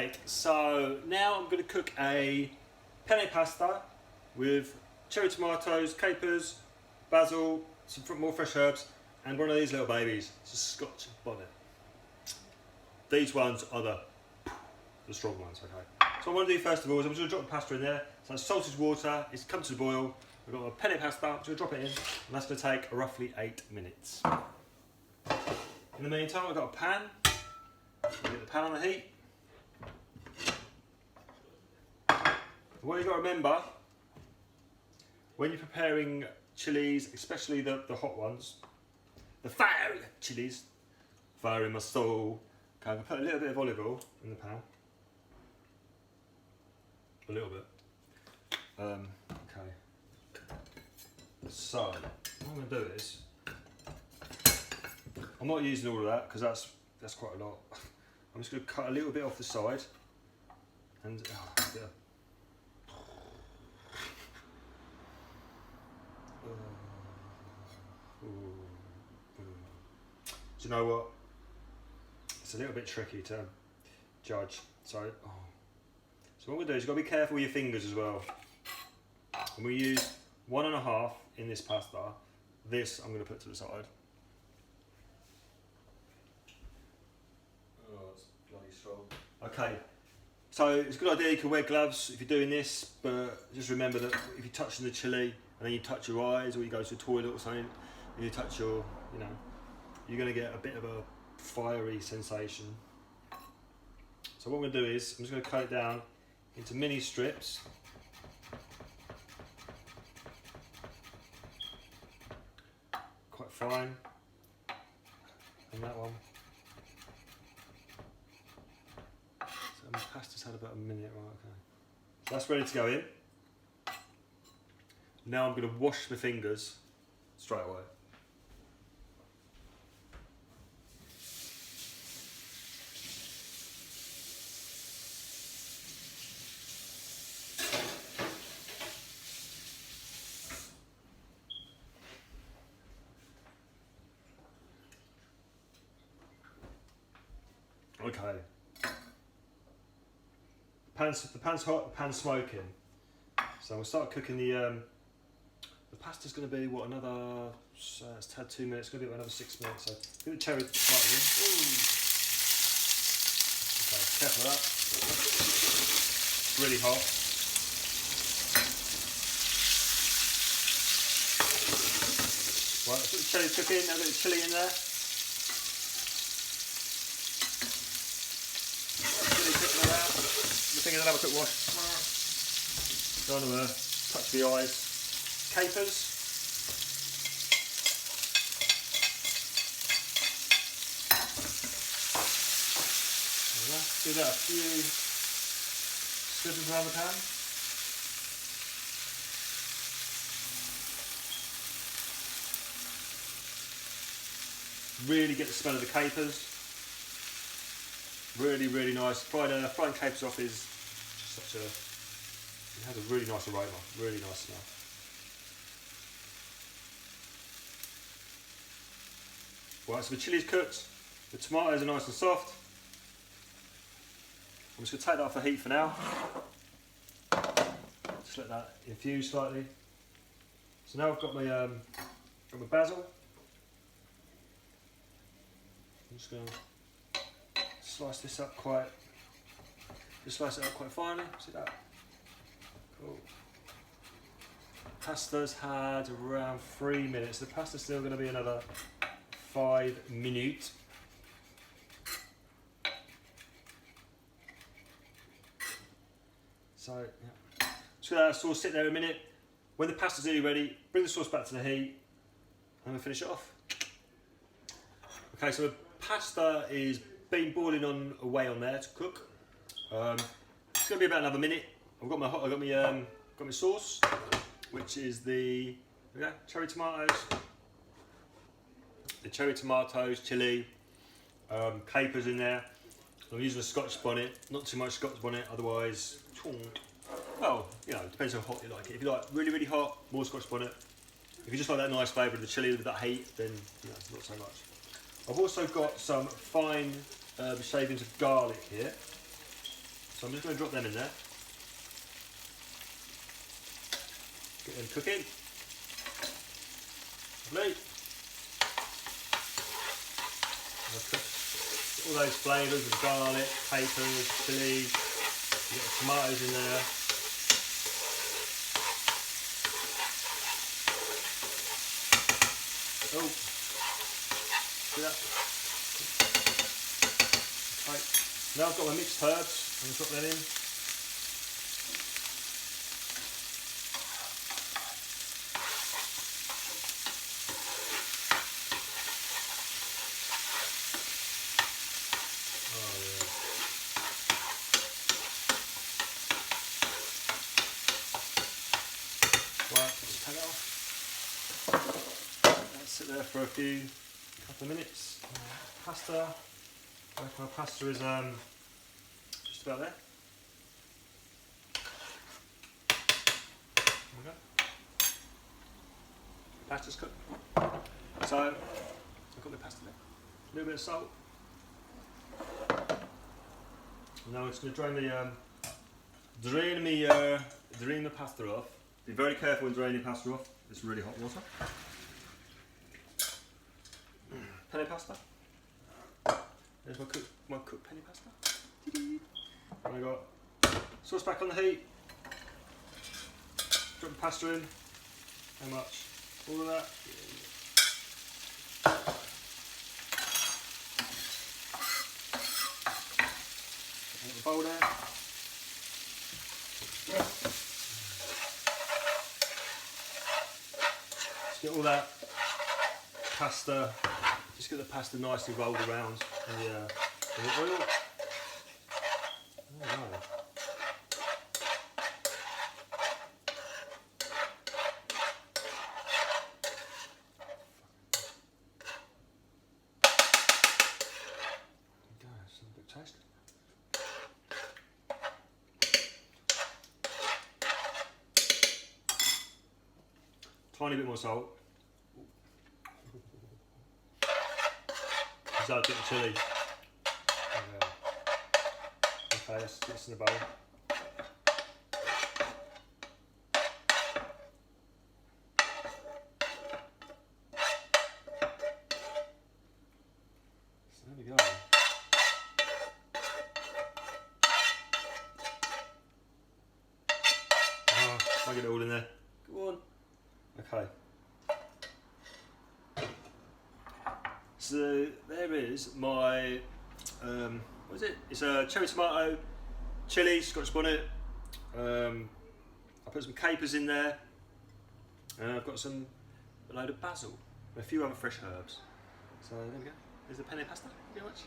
Right, so now I'm going to cook a penne pasta with cherry tomatoes, capers, basil, some more fresh herbs, and one of these little babies. It's a Scotch bonnet. These ones are the strong ones, okay? So what I'm going to do first of all is I'm just going to drop the pasta in there. So it's salted water, it's come to the boil. We've got my penne pasta, I'm just going to drop it in, and that's going to take roughly 8 minutes. In the meantime, I've got a pan. Get the pan on the heat. What you've got to remember, when you're preparing chilies, especially the hot ones, the fiery chilies, fire in my soul. Okay, I'm going to put a little bit of olive oil in the pan. A little bit. Okay. So, what I'm going to do is, I'm not using all of that because that's quite a lot. I'm just going to cut a little bit off the side and yeah. Do you know what? It's a little bit tricky to judge. So what we'll do is you've got to be careful with your fingers as well. And we use 1.5 in this pasta. This I'm going to put to the side. Oh, it's bloody strong. Okay, so it's a good idea you can wear gloves if you're doing this, but just remember that if you're touching the chilli and then you touch your eyes or you go to the toilet or something, and you touch your, you're going to get a bit of a fiery sensation. So what I'm going to do is, I'm just going to cut it down into mini strips. Quite fine. And that one. So my pasta's had about a minute, right, okay. So that's ready to go in. Now I'm going to wash my fingers straight away. Okay. The pan's hot, the pan's smoking. So we'll start cooking the pasta's going to be, what, another, it's had 2 minutes, it's going to be another 6 minutes. So get the cherry tomatoes in. Ooh. Okay, careful of that. It's really hot. Right, let's put the cherry cooking, now a bit of chilli in there. Chilli cooking around. The thing is, I'll have a quick wash. Don't want to touch the eyes. Capers. Give that a few slippers around the pan. Really get the smell of the capers. Really, really nice. Frying capers off is such a, it has a really nice aroma, really nice smell. Right, so the chili's cooked, the tomatoes are nice and soft. I'm just going to take that off the heat for now. Just let that infuse slightly. So now I've got my basil. I'm just going to slice this up quite finely. See that? Cool. Pasta's had around 3 minutes. The pasta's still going to be another 5 minutes. So, yeah. Just let that sauce sit there a minute. When the pasta's nearly ready, bring the sauce back to the heat and we'll finish it off. Okay, so the pasta is been boiling on away on there to cook. It's going to be about another minute. I've got my sauce, which is the cherry tomatoes. The cherry tomatoes, chilli, capers in there. I'm using a Scotch bonnet, not too much Scotch bonnet, otherwise, well, it depends how hot you like it. If you like really, really hot, more Scotch bonnet. If you just like that nice flavour of the chilli with that heat, then not so much. I've also got some fine shavings of garlic here. So I'm just going to drop them in there. Get them cooking. Lovely. I'll cook all those flavours of garlic, capers, chilli. Get the tomatoes in there. Oh, see that? Okay. Now I've got my mixed herbs. I'm going to drop that in. Oh yeah. Right, let's take it off. Let's sit there for a couple of minutes. Pasta. I reckon my pasta is just about there. There we go. Pasta's cooked. So I've got my pasta there. A little bit of salt. Now I'm just going to drain the pasta off. Be very careful when draining pasta off. It's really hot water. Penne pasta. There's my cooked penne pasta. And I got sauce back on the heat. Drop the pasta in. How much? All of that. Put the bowl there. Just get all that pasta. Just get the pasta nicely rolled around in the oil. Oh, no. It's a bit tasty. Tiny bit more salt. Is that a bit of chilli? Okay, let's get this in the bowl. So there we go. I'll get it all in there. Go on. Okay. So there is my, what is it? It's a cherry tomato, chilli, Scotch bonnet. I put some capers in there. And I've got a load of basil, and a few other fresh herbs. So there we go. There's the penne pasta. Thank you very much.